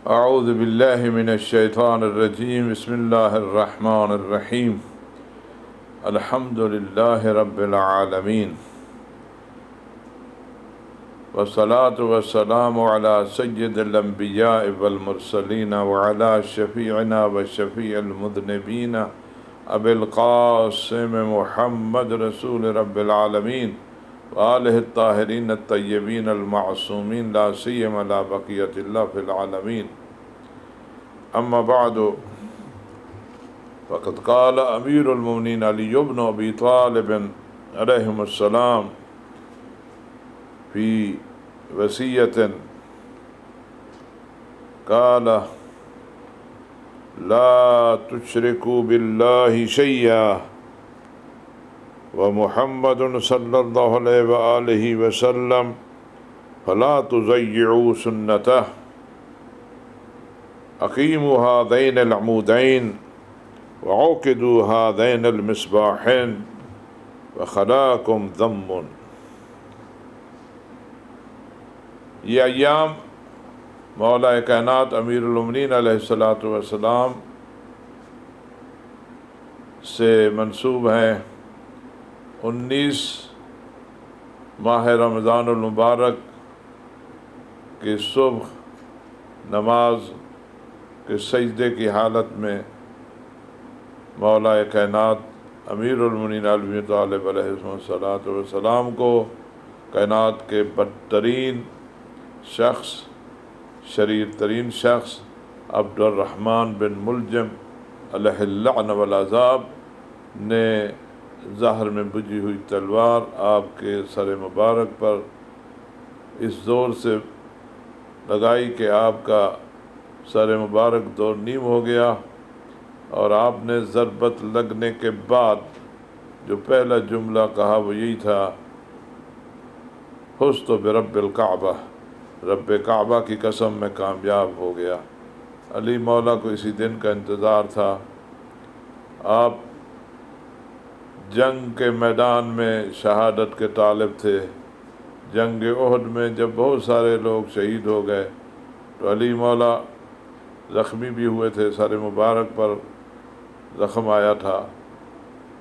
اعوذ باللہ من الشیطان الرجیم بسم اللہ الرحمن الرحیم الحمد للہ رب العالمین والصلاة والسلام علی سید الانبیاء والمرسلین وعلی شفیعنا وشفیع المذنبین ابی القاسم محمد رسول رب العالمین وآلہ الطاہرین الطیبین المعصومین لا سیما لا بقیت اللہ فی العالمین اما بعد فقد قال امیر المؤمنین علی بن ابی طالب علیہ السلام فی وصیۃ قال لا تشرکوا باللہ شیئا ومحمد صلی اللہ علیہ وآلہ وسلم فلا تضيعوا سنتہ اقیموا هذین العمودین وعوقدوا هذین المصباحین وخلاکم ذم۔ یہ ایام مولا کائنات امیر المؤمنین علیہ السلام سے منسوب ہیں۔ 19 ماہ رمضان المبارک کی صبح نماز کے سجدے کی حالت میں مولا کائنات امیر المؤمنین علی ابی طالب علیہ السلام کو کائنات کے بدترین شخص، شریر ترین شخص عبد الرحمن بن ملجم علیہ اللعن والعذاب نے ظاہر میں بجھی ہوئی تلوار آپ کے سر مبارک پر اس زور سے لگائی کہ آپ کا سر مبارک دو نیم ہو گیا، اور آپ نے ضربت لگنے کے بعد جو پہلا جملہ کہا وہ یہی تھا، فزت برب الکعبہ، رب کعبہ کی قسم میں کامیاب ہو گیا۔ علی مولا کو اسی دن کا انتظار تھا۔ آپ جنگ کے میدان میں شہادت کے طالب تھے۔ جنگ احد میں جب بہت سارے لوگ شہید ہو گئے تو علی مولا زخمی بھی ہوئے تھے، سر مبارک پر زخم آیا تھا،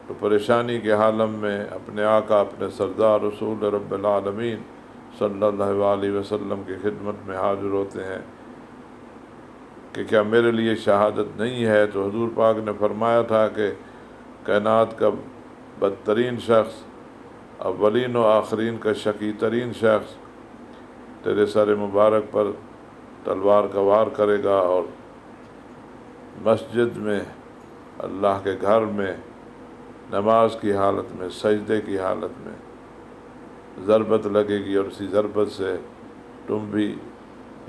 تو پریشانی کے عالم میں اپنے آقا، اپنے سردار رسول رب العالمین صلی اللہ علیہ وسلم کی خدمت میں حاضر ہوتے ہیں کہ کیا میرے لیے شہادت نہیں ہے؟ تو حضور پاک نے فرمایا تھا کہ کائنات کا بدترین شخص، اولین و آخرین کا شقی ترین شخص تیرے سر مبارک پر تلوار کا وار کرے گا، اور مسجد میں، اللہ کے گھر میں، نماز کی حالت میں، سجدے کی حالت میں ضربت لگے گی، اور اسی ضربت سے تم بھی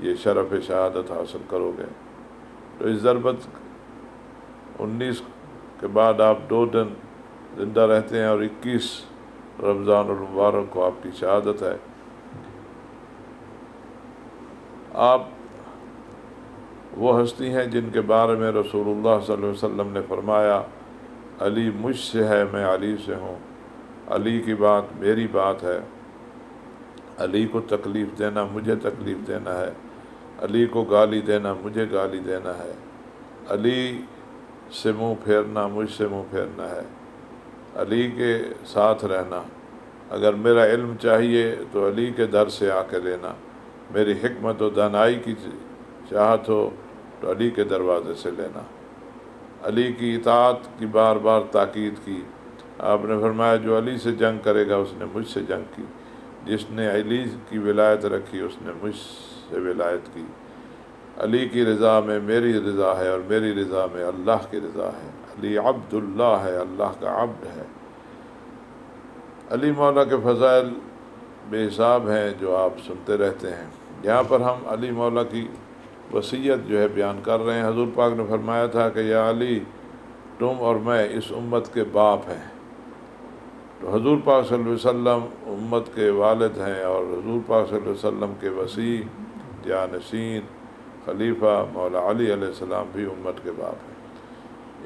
یہ شرف شہادت حاصل کرو گے۔ تو اس ضربت 19 کے بعد آپ 2 دن زندہ رہتے ہیں، اور 21 رمضان المبارک کو آپ کی شہادت ہے۔ آپ وہ ہستی ہیں جن کے بارے میں رسول اللہ صلی اللہ علیہ وسلم نے فرمایا، علی مجھ سے ہے، میں علی سے ہوں، علی کی بات میری بات ہے، علی کو تکلیف دینا مجھے تکلیف دینا ہے، علی کو گالی دینا مجھے گالی دینا ہے، علی سے منہ پھیرنا مجھ سے منہ پھیرنا ہے، علی کے ساتھ رہنا۔ اگر میرا علم چاہیے تو علی کے در سے آ کے لینا، میری حکمت و دانائی کی چاہت ہو تو علی کے دروازے سے لینا۔ علی کی اطاعت کی بار بار تاکید کی۔ آپ نے فرمایا جو علی سے جنگ کرے گا اس نے مجھ سے جنگ کی، جس نے علی کی ولایت رکھی اس نے مجھ سے ولایت کی۔ علی کی رضا میں میری رضا ہے، اور میری رضا میں اللہ کی رضا ہے۔ علی عبد اللہ ہے، اللہ کا عبد ہے۔ علی مولا کے فضائل بے حساب ہیں جو آپ سنتے رہتے ہیں۔ یہاں پر ہم علی مولا کی وصیت جو ہے بیان کر رہے ہیں۔ حضور پاک نے فرمایا تھا کہ یا علی، تم اور میں اس امت کے باپ ہیں۔ تو حضور پاک صلی اللہ علیہ وسلم امت کے والد ہیں، اور حضور پاک صلی اللہ علیہ وسلم کے وصی، جانشین، خلیفہ مولا علی علیہ السلام بھی امت کے باپ ہیں۔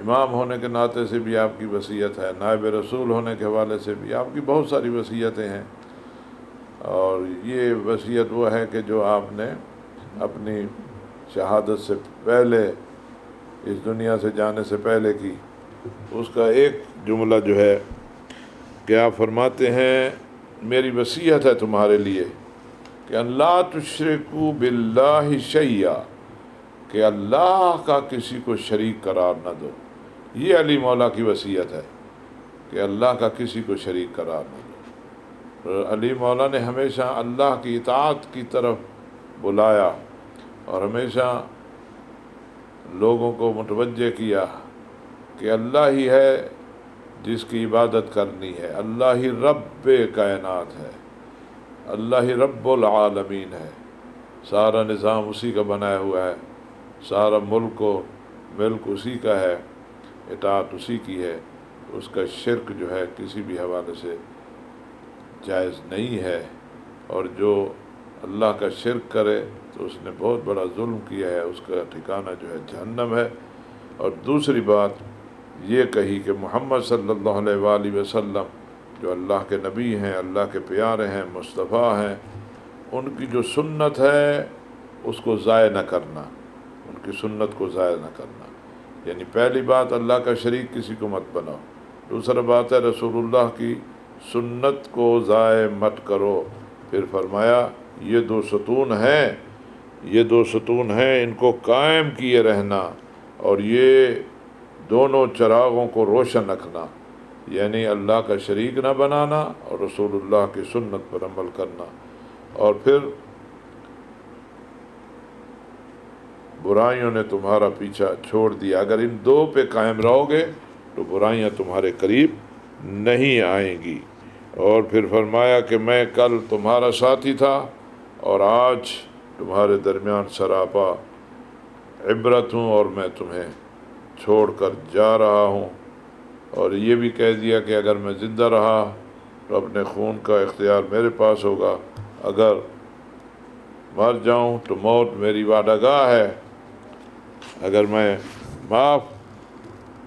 امام ہونے کے ناطے سے بھی آپ کی وصیت ہے، نائب رسول ہونے کے حوالے سے بھی آپ کی بہت ساری وصیتیں ہیں، اور یہ وصیت وہ ہے کہ جو آپ نے اپنی شہادت سے پہلے، اس دنیا سے جانے سے پہلے کی، اس کا ایک جملہ جو ہے کہ آپ فرماتے ہیں میری وصیت ہے تمہارے لیے کہ اللہ تشرکو باللہ شیئا، کہ اللہ کا کسی کو شریک قرار نہ دو۔ یہ علی مولا کی وصیت ہے کہ اللہ کا کسی کو شریک قرار نہ دو۔ علی مولا نے ہمیشہ اللہ کی اطاعت کی طرف بلایا اور ہمیشہ لوگوں کو متوجہ کیا کہ اللہ ہی ہے جس کی عبادت کرنی ہے، اللہ ہی رب کائنات ہے، اللہ ہی رب العالمین ہے، سارا نظام اسی کا بنایا ہوا ہے، سارا ملک و ملک اسی کا ہے، اطاعت اسی کی ہے، اس کا شرک جو ہے کسی بھی حوالے سے جائز نہیں ہے، اور جو اللہ کا شرک کرے تو اس نے بہت بڑا ظلم کیا ہے، اس کا ٹھکانہ جو ہے جہنم ہے۔ اور دوسری بات یہ کہی کہ محمد صلی اللہ علیہ وآلہ وسلم جو اللہ کے نبی ہیں، اللہ کے پیارے ہیں، مصطفیٰ ہیں، ان کی جو سنت ہے اس کو ضائع نہ کرنا، ان کی سنت کو ضائع نہ کرنا، یعنی پہلی بات اللہ کا شریک کسی کو مت بناؤ، دوسرا بات ہے رسول اللہ کی سنت کو ضائع مت کرو۔ پھر فرمایا یہ دو ستون ہیں، یہ دو ستون ہیں، ان کو قائم کیے رہنا، اور یہ دونوں چراغوں کو روشن رکھنا، یعنی اللہ کا شریک نہ بنانا اور رسول اللہ کی سنت پر عمل کرنا۔ اور پھر برائیوں نے تمہارا پیچھا چھوڑ دیا، اگر ان دو پہ قائم رہو گے تو برائیاں تمہارے قریب نہیں آئیں گی۔ اور پھر فرمایا کہ میں کل تمہارا ساتھی تھا اور آج تمہارے درمیان سراپا عبرت ہوں، اور میں تمہیں چھوڑ کر جا رہا ہوں۔ اور یہ بھی کہہ دیا کہ اگر میں زندہ رہا تو اپنے خون کا اختیار میرے پاس ہوگا، اگر مر جاؤں تو موت میری وعدہ گاہ ہے، اگر میں معاف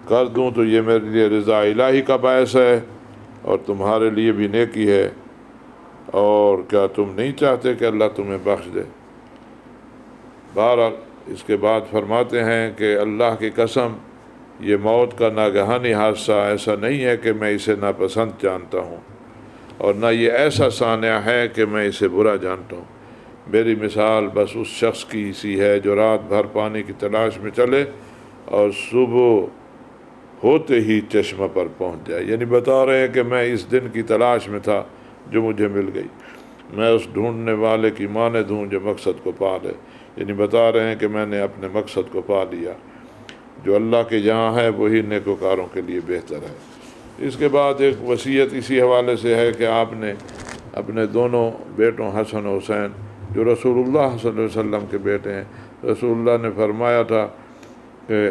کر دوں تو یہ میرے لیے رضا الہی کا باعث ہے اور تمہارے لیے بھی نیکی ہے، اور کیا تم نہیں چاہتے کہ اللہ تمہیں بخش دے؟ بہرحال اس کے بعد فرماتے ہیں کہ اللہ کی قسم یہ موت کا ناگہانی حادثہ ایسا نہیں ہے کہ میں اسے ناپسند جانتا ہوں، اور نہ یہ ایسا صانع ہے کہ میں اسے برا جانتا ہوں۔ میری مثال بس اس شخص کی سی ہے جو رات بھر پانی کی تلاش میں چلے اور صبح ہوتے ہی چشمہ پر پہنچ جائے، یعنی بتا رہے ہیں کہ میں اس دن کی تلاش میں تھا جو مجھے مل گئی، میں اس ڈھونڈنے والے کی مانند ہوں جو مقصد کو پا لے، یعنی بتا رہے ہیں کہ میں نے اپنے مقصد کو پا لیا، جو اللہ کے جہاں ہے وہی نیکوکاروں کے لیے بہتر ہے۔ اس کے بعد ایک وصیت اسی حوالے سے ہے کہ آپ نے اپنے دونوں بیٹوں حسن و حسین جو رسول اللہ صلی اللہ علیہ وسلم کے بیٹے ہیں، رسول اللہ نے فرمایا تھا کہ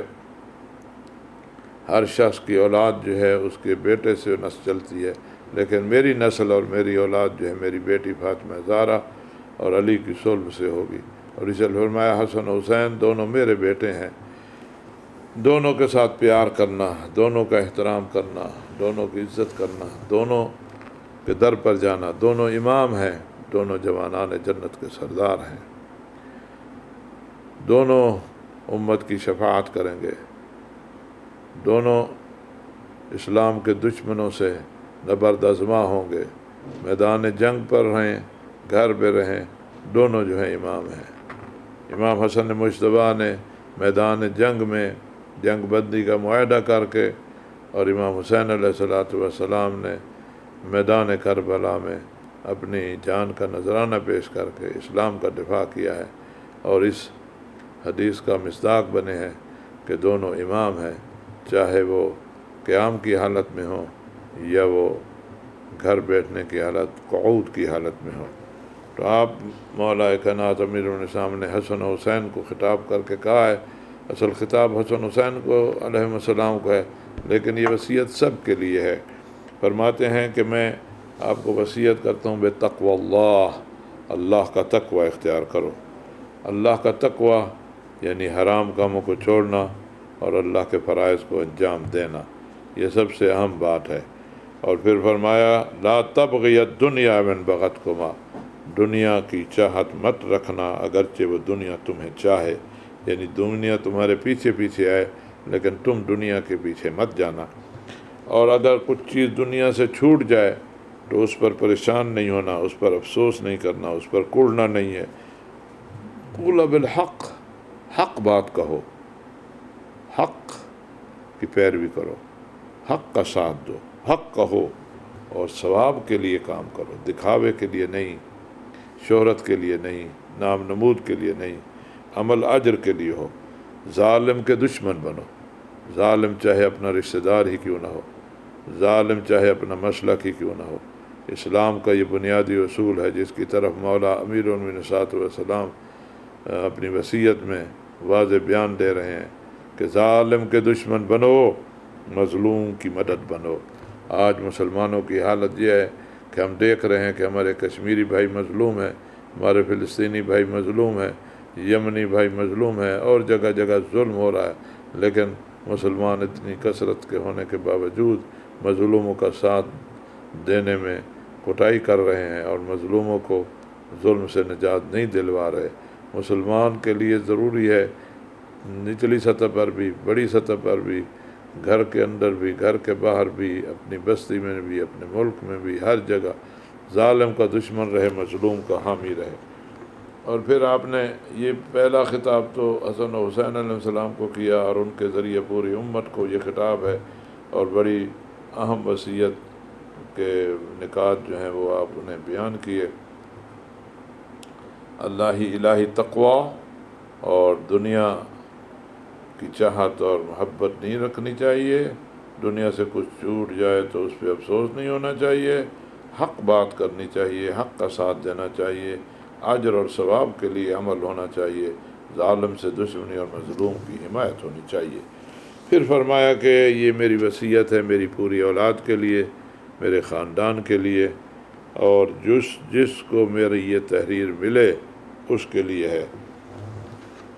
ہر شخص کی اولاد جو ہے اس کے بیٹے سے نسل چلتی ہے، لیکن میری نسل اور میری اولاد جو ہے میری بیٹی فاطمہ زہرا اور علی کی صلب سے ہوگی۔ اور اسے فرمایا حسن و حسین دونوں میرے بیٹے ہیں، دونوں کے ساتھ پیار کرنا، دونوں کا احترام کرنا، دونوں کی عزت کرنا، دونوں کے در پر جانا، دونوں امام ہیں، دونوں جوانان جنت کے سردار ہیں، دونوں امت کی شفاعت کریں گے، دونوں اسلام کے دشمنوں سے نبرد ازما ہوں گے، میدان جنگ پر رہیں، گھر پہ رہیں، دونوں جو ہیں امام ہیں۔ امام حسن مجتبیٰ نے میدان جنگ میں جنگ بندی کا معاہدہ کر کے، اور امام حسین علیہ السلام نے میدان کربلا میں اپنی جان کا نذرانہ پیش کر کے اسلام کا دفاع کیا ہے، اور اس حدیث کا مصداق بنے ہیں کہ دونوں امام ہیں، چاہے وہ قیام کی حالت میں ہوں یا وہ گھر بیٹھنے کی حالت، قعود کی حالت میں ہوں۔ تو آپ مولا کائنات امیر المومنین نے حسن و حسین کو خطاب کر کے کہا ہے، اصل خطاب حسن حسین کو علیہ السلام کو ہے، لیکن یہ وصیت سب کے لیے ہے۔ فرماتے ہیں کہ میں آپ کو وصیت کرتا ہوں بے تقوی اللہ، اللہ کا تقوی اختیار کرو۔ اللہ کا تقوی یعنی حرام کاموں کو چھوڑنا اور اللہ کے فرائض کو انجام دینا، یہ سب سے اہم بات ہے۔ اور پھر فرمایا لا تبغی الدنیا من بغتکما، دنیا کی چاہت مت رکھنا اگرچہ وہ دنیا تمہیں چاہے، یعنی دنیا تمہارے پیچھے پیچھے آئے لیکن تم دنیا کے پیچھے مت جانا، اور اگر کچھ چیز دنیا سے چھوٹ جائے تو اس پر پریشان نہیں ہونا، اس پر افسوس نہیں کرنا، اس پر کوڑنا نہیں ہے۔ قول بالحق، حق بات کہو، حق کی پیروی کرو، حق کا ساتھ دو، حق کہو، اور ثواب کے لیے کام کرو، دکھاوے کے لیے نہیں، شہرت کے لیے نہیں، نام نمود کے لیے نہیں، عمل اجر کے لیے ہو۔ ظالم کے دشمن بنو، ظالم چاہے اپنا رشتہ دار ہی کیوں نہ ہو، ظالم چاہے اپنا مسلک ہی کیوں نہ ہو۔ اسلام کا یہ بنیادی اصول ہے جس کی طرف مولا امیر المومنین صلی اللہ علیہ وسلم اپنی وصیت میں واضح بیان دے رہے ہیں کہ ظالم کے دشمن بنو، مظلوم کی مدد بنو۔ آج مسلمانوں کی حالت یہ ہے کہ ہم دیکھ رہے ہیں کہ ہمارے کشمیری بھائی مظلوم ہیں، ہمارے فلسطینی بھائی مظلوم ہیں، یمنی بھائی مظلوم ہیں، اور جگہ جگہ ظلم ہو رہا ہے، لیکن مسلمان اتنی کثرت کے ہونے کے باوجود مظلوموں کا ساتھ دینے میں کوتاہی کر رہے ہیں اور مظلوموں کو ظلم سے نجات نہیں دلوا رہے۔ مسلمان کے لیے ضروری ہے نچلی سطح پر بھی، بڑی سطح پر بھی، گھر کے اندر بھی، گھر کے باہر بھی، اپنی بستی میں بھی، اپنے ملک میں بھی، ہر جگہ ظالم کا دشمن رہے، مظلوم کا حامی رہے۔ اور پھر آپ نے یہ پہلا خطاب تو حسن و حسین علیہ السلام کو کیا اور ان کے ذریعے پوری امت کو یہ خطاب ہے، اور بڑی اہم وصیت کے نکات جو ہیں وہ آپ نے بیان کیے۔ الہی تقوی اور دنیا کی چاہت اور محبت نہیں رکھنی چاہیے، دنیا سے کچھ چھوٹ جائے تو اس پہ افسوس نہیں ہونا چاہیے، حق بات کرنی چاہیے، حق کا ساتھ دینا چاہیے، اجر اور ثواب کے لیے عمل ہونا چاہیے، ظالم سے دشمنی اور مظلوم کی حمایت ہونی چاہیے۔ پھر فرمایا کہ یہ میری وصیت ہے میری پوری اولاد کے لیے، میرے خاندان کے لیے، اور جس کو میری یہ تحریر ملے اس کے لیے ہے،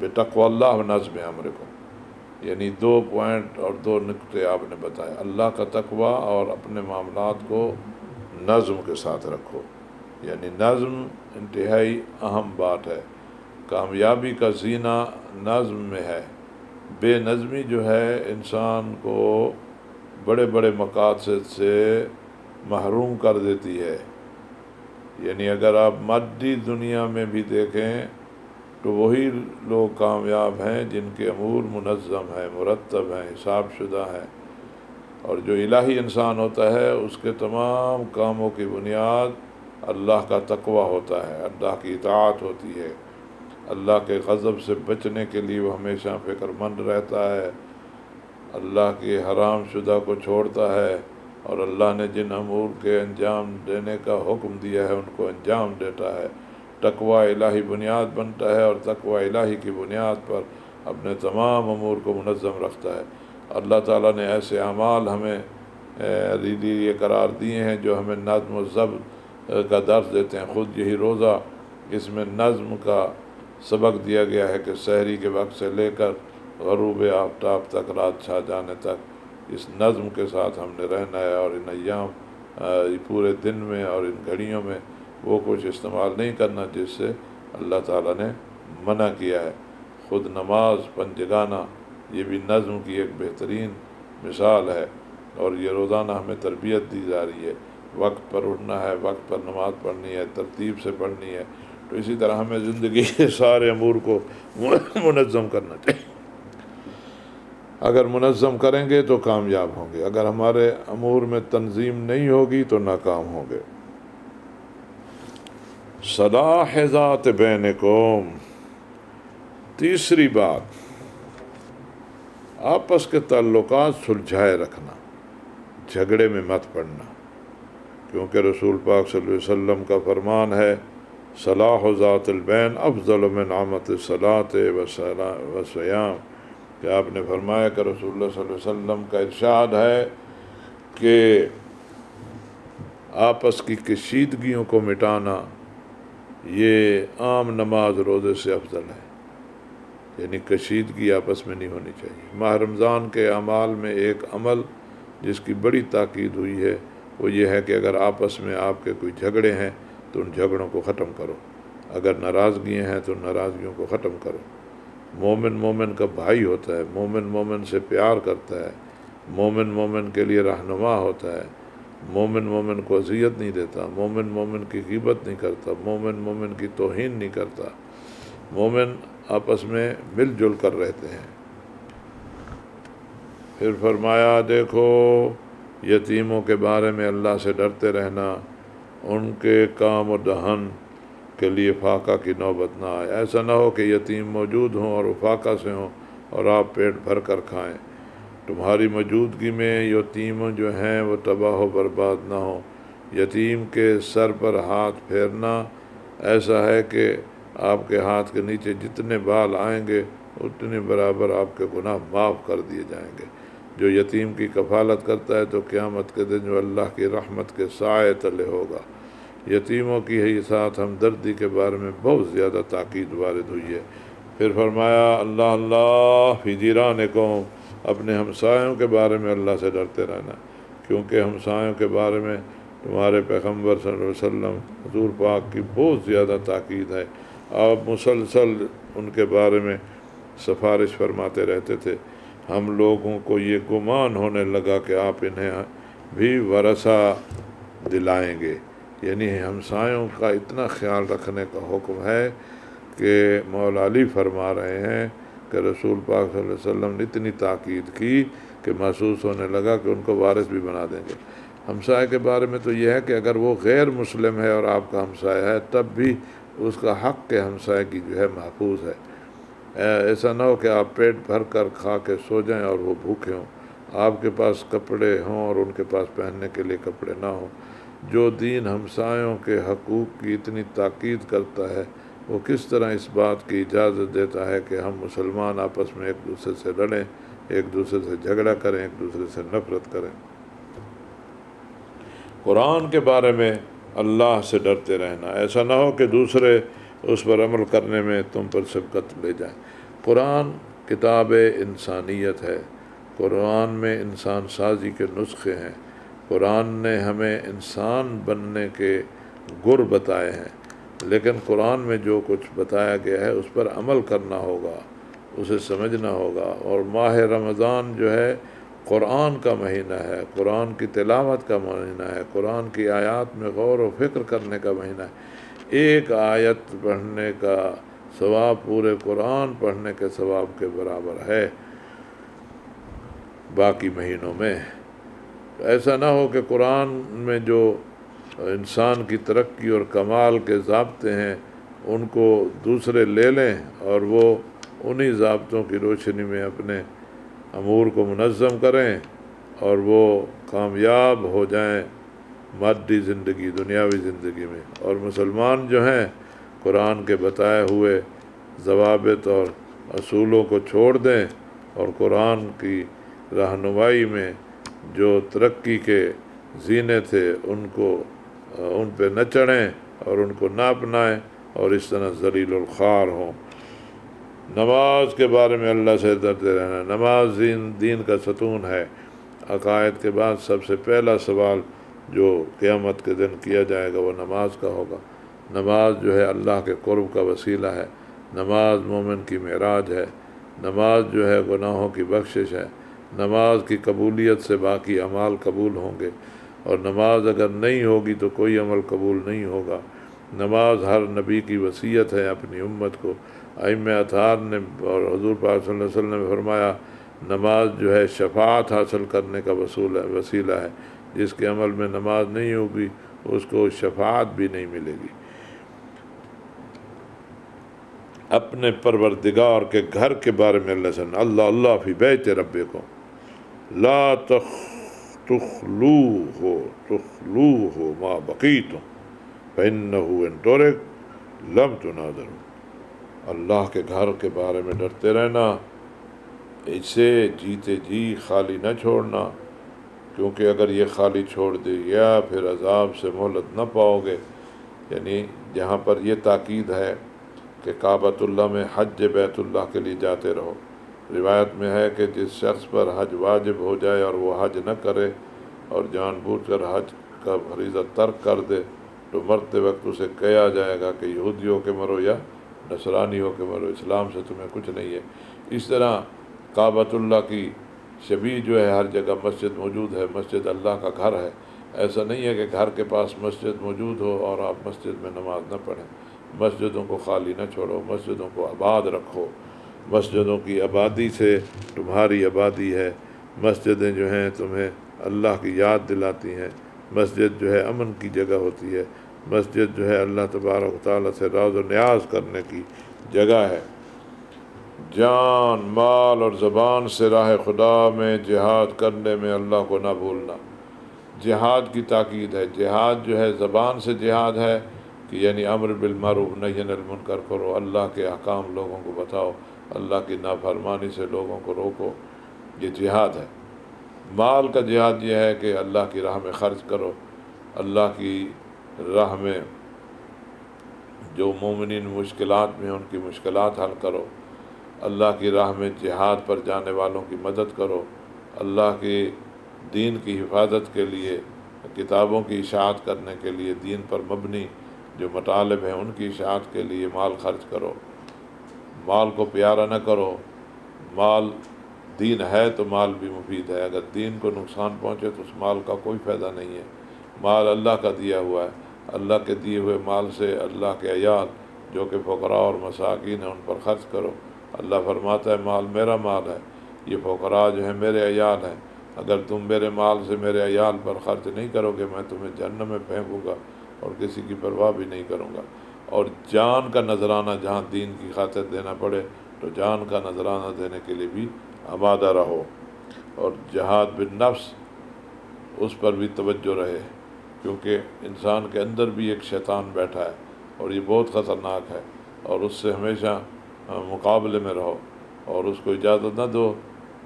بتقوی اللہ و نظم امرکم۔ یعنی 2 پوائنٹ اور 2 نقطے آپ نے بتائے، اللہ کا تقوی اور اپنے معاملات کو نظم کے ساتھ رکھو۔ یعنی نظم انتہائی اہم بات ہے، کامیابی کا زینہ نظم میں ہے۔ بے نظمی جو ہے انسان کو بڑے بڑے مقاصد سے محروم کر دیتی ہے۔ یعنی اگر آپ مادی دنیا میں بھی دیکھیں تو وہی لوگ کامیاب ہیں جن کے امور منظم ہیں، مرتب ہیں، حساب شدہ ہیں، اور جو الہی انسان ہوتا ہے اس کے تمام کاموں کی بنیاد اللہ کا تقوی ہوتا ہے، اللہ کی اطاعت ہوتی ہے، اللہ کے غضب سے بچنے کے لیے وہ ہمیشہ فکر مند رہتا ہے، اللہ کے حرام شدہ کو چھوڑتا ہے، اور اللہ نے جن امور کے انجام دینے کا حکم دیا ہے ان کو انجام دیتا ہے۔ تقوی الہی بنیاد بنتا ہے اور تقوی الہی کی بنیاد پر اپنے تمام امور کو منظم رکھتا ہے۔ اللہ تعالیٰ نے ایسے اعمال ہمیں یہ قرار دیے ہیں جو ہمیں نظم و ضبط کا درس دیتے ہیں۔ خود یہی روزہ، اس میں نظم کا سبق دیا گیا ہے کہ سحری کے وقت سے لے کر غروب آفتاب تک، رات چھا جانے تک اس نظم کے ساتھ ہم نے رہنا ہے، اور ان ایام پورے دن میں اور ان گھڑیوں میں وہ کچھ استعمال نہیں کرنا جس سے اللہ تعالیٰ نے منع کیا ہے۔ خود نماز پنجگانہ یہ بھی نظم کی ایک بہترین مثال ہے، اور یہ روزانہ ہمیں تربیت دی جا رہی ہے، وقت پر اٹھنا ہے، وقت پر نماز پڑھنی ہے، ترتیب سے پڑھنی ہے۔ تو اسی طرح ہمیں زندگی کے سارے امور کو منظم کرنا چاہیے۔ اگر منظم کریں گے تو کامیاب ہوں گے، اگر ہمارے امور میں تنظیم نہیں ہوگی تو ناکام ہوں گے۔ صلاح ذات بینکم، تیسری بات، آپس کے تعلقات سلجھائے رکھنا، جھگڑے میں مت پڑنا، کیونکہ رسول پاک صلی اللہ علیہ وسلم کا فرمان ہے صلاح ذات البین افضل من عامت الصلاۃ والصیام، کہ آپ نے فرمایا کہ رسول اللہ صلی اللہ علیہ وسلم کا ارشاد ہے کہ آپس کی کشیدگیوں کو مٹانا یہ عام نماز روزے سے افضل ہے۔ یعنی کشیدگی آپس میں نہیں ہونی چاہیے۔ ماہ رمضان کے اعمال میں ایک عمل جس کی بڑی تاکید ہوئی ہے وہ یہ ہے کہ اگر آپس میں آپ کے کوئی جھگڑے ہیں تو ان جھگڑوں کو ختم کرو، اگر ناراضگیاں ہیں تو ناراضگیوں کو ختم کرو، مومن مومن کا بھائی ہوتا ہے، مومن مومن سے پیار کرتا ہے، مومن مومن کے لیے رہنما ہوتا ہے، مومن مومن کو اذیت نہیں دیتا، مومن مومن کی غیبت نہیں کرتا، مومن مومن کی توہین نہیں کرتا، مومن آپس میں مل جل کر رہتے ہیں۔ پھر فرمایا دیکھو یتیموں کے بارے میں اللہ سے ڈرتے رہنا، ان کے کام و دہن کے لیے فاقہ کی نوبت نہ آئے۔ ایسا نہ ہو کہ یتیم موجود ہوں اور وہ فاقہ سے ہوں اور آپ پیٹ بھر کر کھائیں۔ تمہاری موجودگی میں یتیم جو ہیں وہ تباہ و برباد نہ ہوں۔ یتیم کے سر پر ہاتھ پھیرنا ایسا ہے کہ آپ کے ہاتھ کے نیچے جتنے بال آئیں گے اتنے برابر آپ کے گناہ معاف کر دیے جائیں گے۔ جو یتیم کی کفالت کرتا ہے تو قیامت کے دن جو اللہ کی رحمت کے سائے تلے ہوگا۔ یتیموں کی ہی ساتھ ہمدردی کے بارے میں بہت زیادہ تاکید وارد ہوئی ہے۔ پھر فرمایا اللہ اللہ فی جیرانکم، اپنے ہمسایوں کے بارے میں اللہ سے ڈرتے رہنا، کیونکہ ہمسایوں کے بارے میں تمہارے پیغمبر صلی اللہ علیہ وسلم حضور پاک کی بہت زیادہ تاکید ہے۔ آپ مسلسل ان کے بارے میں سفارش فرماتے رہتے تھے۔ ہم لوگوں کو یہ گمان ہونے لگا کہ آپ انہیں بھی ورثہ دلائیں گے، یعنی ہمسایوں کا اتنا خیال رکھنے کا حکم ہے کہ مولا علی فرما رہے ہیں کہ رسول پاک صلی اللہ علیہ وسلم نے اتنی تاکید کی کہ محسوس ہونے لگا کہ ان کو وارث بھی بنا دیں گے۔ ہمسائے کے بارے میں تو یہ ہے کہ اگر وہ غیر مسلم ہے اور آپ کا ہمسایہ ہے تب بھی اس کا حق کے ہمسائے کی جو ہے محفوظ ہے۔ ایسا نہ ہو کہ آپ پیٹ بھر کر کھا کے سو جائیں اور وہ بھوکے ہوں، آپ کے پاس کپڑے ہوں اور ان کے پاس پہننے کے لیے کپڑے نہ ہوں۔ جو دین ہمسایوں کے حقوق کی اتنی تاکید کرتا ہے وہ کس طرح اس بات کی اجازت دیتا ہے کہ ہم مسلمان آپس میں ایک دوسرے سے لڑیں، ایک دوسرے سے جھگڑا کریں، ایک دوسرے سے نفرت کریں۔ قرآن کے بارے میں اللہ سے ڈرتے رہنا، ایسا نہ ہو کہ دوسرے اس پر عمل کرنے میں تم پر سبقت لے جائیں۔ قرآن کتاب انسانیت ہے، قرآن میں انسان سازی کے نسخے ہیں، قرآن نے ہمیں انسان بننے کے گر بتائے ہیں، لیکن قرآن میں جو کچھ بتایا گیا ہے اس پر عمل کرنا ہوگا، اسے سمجھنا ہوگا۔ اور ماہ رمضان جو ہے قرآن کا مہینہ ہے، قرآن کی تلاوت کا مہینہ ہے، قرآن کی آیات میں غور و فکر کرنے کا مہینہ ہے۔ ایک آیت پڑھنے کا ثواب پورے قرآن پڑھنے کے ثواب کے برابر ہے باقی مہینوں میں۔ ایسا نہ ہو کہ قرآن میں جو انسان کی ترقی اور کمال کے ضابطے ہیں ان کو دوسرے لے لیں اور وہ انہی ضابطوں کی روشنی میں اپنے امور کو منظم کریں اور وہ کامیاب ہو جائیں مادی زندگی، دنیاوی زندگی میں۔ اور مسلمان جو ہیں قرآن کے بتائے ہوئے ضوابط اور اصولوں کو چھوڑ دیں اور قرآن کی رہنمائی میں جو ترقی کے زینے تھے ان پہ نہ چڑھیں اور ان کو نہ اپنائیں اور اس طرح ذلیل الخوار ہوں۔ نماز کے بارے میں اللہ سے ڈرتے رہنا، نماز دین کا ستون ہے۔ عقائد کے بعد سب سے پہلا سوال جو قیامت کے دن کیا جائے گا وہ نماز کا ہوگا۔ نماز جو ہے اللہ کے قرب کا وسیلہ ہے، نماز مومن کی معراج ہے، نماز جو ہے گناہوں کی بخشش ہے، نماز کی قبولیت سے باقی اعمال قبول ہوں گے، اور نماز اگر نہیں ہوگی تو کوئی عمل قبول نہیں ہوگا۔ نماز ہر نبی کی وصیت ہے اپنی امت کو۔ ائمہ اطہار نے اور حضور پاک صلی اللہ علیہ وسلم نے فرمایا نماز جو ہے شفاعت حاصل کرنے کا وسیلہ ہے، جس کے عمل میں نماز نہیں ہوگی اس کو شفاعت بھی نہیں ملے گی۔ اپنے پروردگار کے گھر کے بارے میں اللہ سے اللہ اللہ فی بیت ربکم لا تخلوہ ما بقیتم فإنہ ان ترک لم تناظروا۔ اللہ کے گھر کے بارے میں ڈرتے رہنا، اسے جیتے جی خالی نہ چھوڑنا، کیونکہ اگر یہ خالی چھوڑ دے گیا پھر عذاب سے مہلت نہ پاؤ گے۔ یعنی جہاں پر یہ تاکید ہے کہ کعبۃ اللہ میں حج بیت اللہ کے لیے جاتے رہو۔ روایت میں ہے کہ جس شخص پر حج واجب ہو جائے اور وہ حج نہ کرے اور جان بوجھ کر حج کا فریضہ ترک کر دے تو مرتے وقت اسے کہا جائے گا کہ یہودیوں کے مرو یا نصرانی ہو کے مرو، اسلام سے تمہیں کچھ نہیں ہے۔ اس طرح کعبۃ اللہ کی شبیہ جو ہے ہر جگہ مسجد موجود ہے، مسجد اللہ کا گھر ہے۔ ایسا نہیں ہے کہ گھر کے پاس مسجد موجود ہو اور آپ مسجد میں نماز نہ پڑھیں۔ مسجدوں کو خالی نہ چھوڑو، مسجدوں کو آباد رکھو۔ مسجدوں کی آبادی سے تمہاری آبادی ہے۔ مسجدیں جو ہیں تمہیں اللہ کی یاد دلاتی ہیں۔ مسجد جو ہے امن کی جگہ ہوتی ہے۔ مسجد جو ہے اللہ تبارک و تعالیٰ سے راز و نیاز کرنے کی جگہ ہے۔ جان، مال اور زبان سے راہ خدا میں جہاد کرنے میں اللہ کو نہ بھولنا۔ جہاد کی تاکید ہے۔ جہاد جو ہے زبان سے جہاد ہے کہ یعنی امر بالمعروف نہی عن المنکر کرو، اللہ کے احکام لوگوں کو بتاؤ، اللہ کی نافرمانی سے لوگوں کو روکو، یہ جہاد ہے۔ مال کا جہاد یہ ہے کہ اللہ کی راہ میں خرچ کرو، اللہ کی راہ میں جو مومنین مشکلات میں ان کی مشکلات حل کرو، اللہ کی راہ میں جہاد پر جانے والوں کی مدد کرو، اللہ کے دین کی حفاظت کے لیے، کتابوں کی اشاعت کرنے کے لیے، دین پر مبنی جو مطالب ہیں ان کی اشاعت کے لیے مال خرچ کرو۔ مال کو پیارا نہ کرو۔ مال دین ہے تو مال بھی مفید ہے، اگر دین کو نقصان پہنچے تو اس مال کا کوئی فائدہ نہیں ہے۔ مال اللہ کا دیا ہوا ہے، اللہ کے دیے ہوئے مال سے اللہ کے عیال جو کہ فقراء اور مساکین ہیں ان پر خرچ کرو۔ اللہ فرماتا ہے مال میرا مال ہے، یہ فقراء جو ہیں میرے عیال ہیں، اگر تم میرے مال سے میرے عیال پر خرچ نہیں کرو گے میں تمہیں جہنم میں پھینکوں گا اور کسی کی پرواہ بھی نہیں کروں گا۔ اور جان کا نذرانہ جہاں دین کی خاطر دینا پڑے تو جان کا نذرانہ دینے کے لیے بھی آمادہ رہو۔ اور جہاد بالنفس اس پر بھی توجہ رہے، کیونکہ انسان کے اندر بھی ایک شیطان بیٹھا ہے اور یہ بہت خطرناک ہے، اور اس سے ہمیشہ مقابلے میں رہو اور اس کو اجازت نہ دو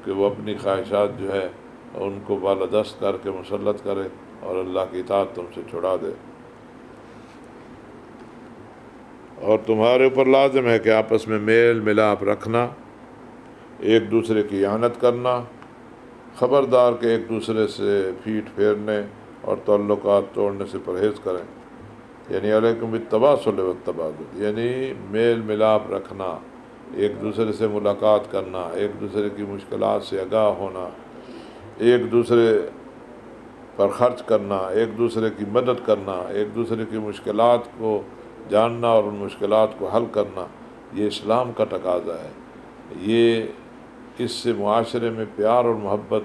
کہ وہ اپنی خواہشات جو ہے ان کو بالادست کر کے مسلط کرے اور اللہ کی اطاعت تم سے چھڑا دے۔ اور تمہارے اوپر لازم ہے کہ آپس میں میل ملاپ رکھنا، ایک دوسرے کی اعانت کرنا، خبردار کہ ایک دوسرے سے پھیٹ پھیرنے اور تعلقات توڑنے سے پرہیز کریں، یعنی علیکم بالتواصل والتبادل، یعنی میل ملاپ رکھنا، ایک دوسرے سے ملاقات کرنا، ایک دوسرے کی مشکلات سے آگاہ ہونا، ایک دوسرے پر خرچ کرنا، ایک دوسرے کی مدد کرنا، ایک دوسرے کی مشکلات کو جاننا اور ان مشکلات کو حل کرنا، یہ اسلام کا تقاضا ہے۔ یہ اس سے معاشرے میں پیار اور محبت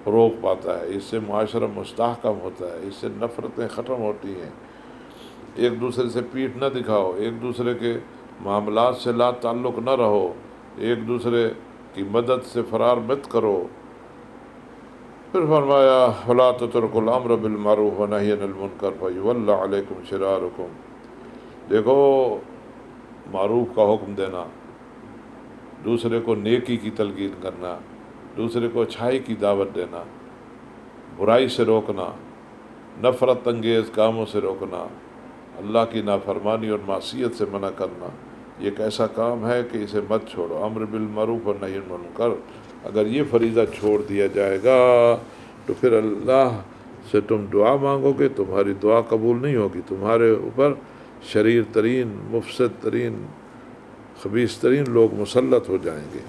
فروغ پاتا ہے، اس سے معاشرہ مستحکم ہوتا ہے، اس سے نفرتیں ختم ہوتی ہیں۔ ایک دوسرے سے پیٹھ نہ دکھاؤ، ایک دوسرے کے معاملات سے لا تعلق نہ رہو، ایک دوسرے کی مدد سے فرار مت کرو۔ پھر فرمایا وَلَا تَتْرُكُوا الْأَمْرَ بِالْمَعْرُوفِ وَنَهْيًا عَنِ الْمُنكَرِ فَيُوَلَّ عَلَيْكُمْ شِرَارُكُمْ۔ دیکھو، معروف کا حکم دینا، دوسرے کو نیکی کی تلقین کرنا، دوسرے کو اچھائی کی دعوت دینا، برائی سے روکنا، نفرت انگیز کاموں سے روکنا، اللہ کی نافرمانی اور معصیت سے منع کرنا، یہ ایک ایسا کام ہے کہ اسے مت چھوڑو۔ امر بالمعروف اور نہی عن المنکر، اگر یہ فریضہ چھوڑ دیا جائے گا تو پھر اللہ سے تم دعا مانگو گے، تمہاری دعا قبول نہیں ہوگی، تمہارے اوپر شریر ترین، مفسد ترین، خبیث ترین لوگ مسلط ہو جائیں گے۔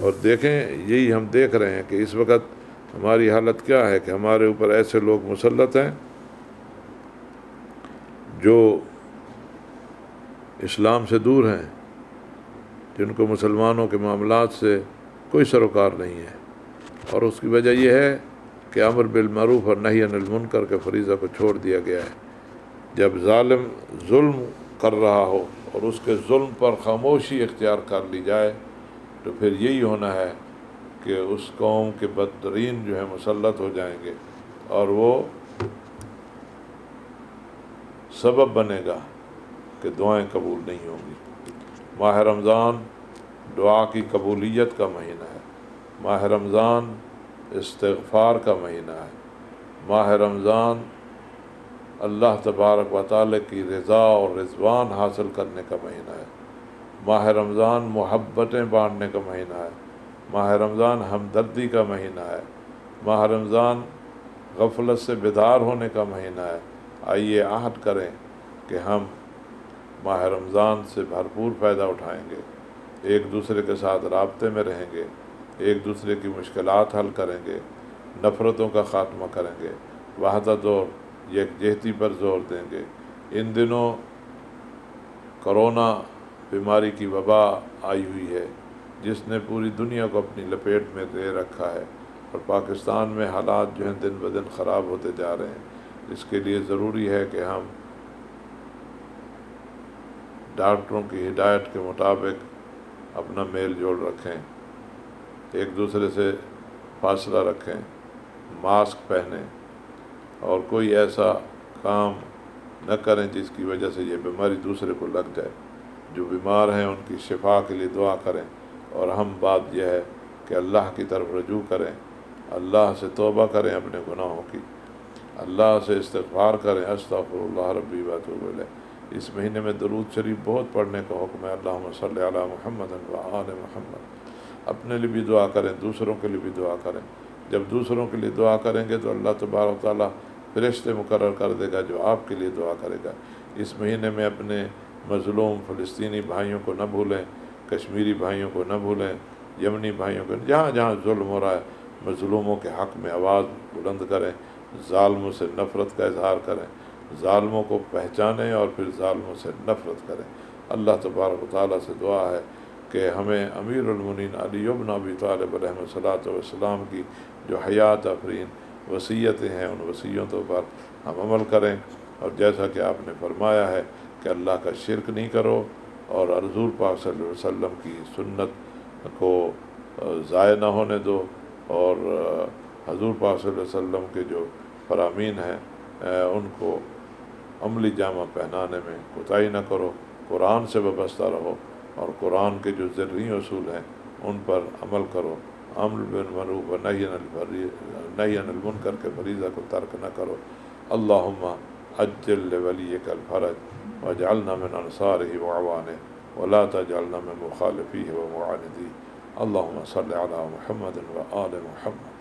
اور دیکھیں، یہی ہم دیکھ رہے ہیں کہ اس وقت ہماری حالت کیا ہے کہ ہمارے اوپر ایسے لوگ مسلط ہیں جو اسلام سے دور ہیں، جن کو مسلمانوں کے معاملات سے کوئی سروکار نہیں ہے، اور اس کی وجہ یہ ہے کہ امر بالمعروف اور نہی عن المنکر کے فریضہ کو چھوڑ دیا گیا ہے۔ جب ظالم ظلم کر رہا ہو اور اس کے ظلم پر خاموشی اختیار کر لی جائے تو پھر یہی ہونا ہے کہ اس قوم کے بدترین جو ہے مسلط ہو جائیں گے اور وہ سبب بنے گا کہ دعائیں قبول نہیں ہوں گی۔ ماہ رمضان دعا کی قبولیت کا مہینہ ہے، ماہ رمضان استغفار کا مہینہ ہے، ماہ رمضان اللہ تبارک و تعالی کی رضا اور رضوان حاصل کرنے کا مہینہ ہے، ماہ رمضان محبتیں بانٹنے کا مہینہ ہے، ماہ رمضان ہمدردی کا مہینہ ہے، ماہ رمضان غفلت سے بیدار ہونے کا مہینہ ہے۔ آئیے عہد کریں کہ ہم ماہ رمضان سے بھرپور فائدہ اٹھائیں گے، ایک دوسرے کے ساتھ رابطے میں رہیں گے، ایک دوسرے کی مشکلات حل کریں گے، نفرتوں کا خاتمہ کریں گے، وحدت اور یکجہتی پر زور دیں گے۔ ان دنوں کرونا بیماری کی وبا آئی ہوئی ہے جس نے پوری دنیا کو اپنی لپیٹ میں لے رکھا ہے، اور پاکستان میں حالات جو ہیں دن بدن خراب ہوتے جا رہے ہیں۔ اس کے لیے ضروری ہے کہ ہم ڈاکٹروں کی ہدایت کے مطابق اپنا میل جول رکھیں، ایک دوسرے سے فاصلہ رکھیں، ماسک پہنیں، اور کوئی ایسا کام نہ کریں جس کی وجہ سے یہ بیماری دوسرے کو لگ جائے۔ جو بیمار ہیں ان کی شفا کے لیے دعا کریں، اور اہم بات یہ ہے کہ اللہ کی طرف رجوع کریں، اللہ سے توبہ کریں اپنے گناہوں کی، اللہ سے استغفار کریں، استغفر اللہ ربی و اتوب الیہ۔ اس مہینے میں درود شریف بہت پڑھنے کا حکم ہے، اللہم صلی علی محمد و آل محمد۔ اپنے لیے بھی دعا کریں، دوسروں کے لیے بھی دعا کریں۔ جب دوسروں کے لیے دعا کریں گے تو اللہ تبارک و تعالیٰ فرشتے مقرر کر دے گا جو آپ کے لیے دعا کرے گا۔ اس مہینے میں اپنے مظلوم فلسطینی بھائیوں کو نہ بھولیں، کشمیری بھائیوں کو نہ بھولیں، یمنی بھائیوں کو، جہاں جہاں ظلم ہو رہا ہے مظلوموں کے حق میں آواز بلند کریں، ظالموں سے نفرت کا اظہار کریں، ظالموں کو پہچانیں اور پھر ظالموں سے نفرت کریں۔ اللہ تبارک و تعالیٰ سے دعا ہے کہ ہمیں امیر المومنین علی بن ابی طالب علیہ الصلاۃ والسلام کی جو حیات آفرین وصیتیں ہیں ان وصیتوں پر ہم عمل کریں، اور جیسا کہ آپ نے فرمایا ہے کہ اللہ کا شرک نہیں کرو، اور حضور پاک صلی اللہ علیہ وسلم کی سنت کو ضائع نہ ہونے دو، اور حضور پاک صلی اللہ علیہ وسلم کے جو فرامین ہیں ان کو عملی جامہ پہنانے میں کوتاہی نہ کرو، قرآن سے وابستہ رہو، اور قرآن کے جو ذرعی اصول ہیں ان پر عمل کرو، امر بالمعروف و نہی عن المنکر کے فریضہ کو ترک نہ کرو۔ اللہم عجل لولیک الفرج واجعلنا من انصارہ وعوانہ ولا تجعلنا من مخالفیہ ومعاندیہ۔ اللہم صلی علی محمد و آل محمد۔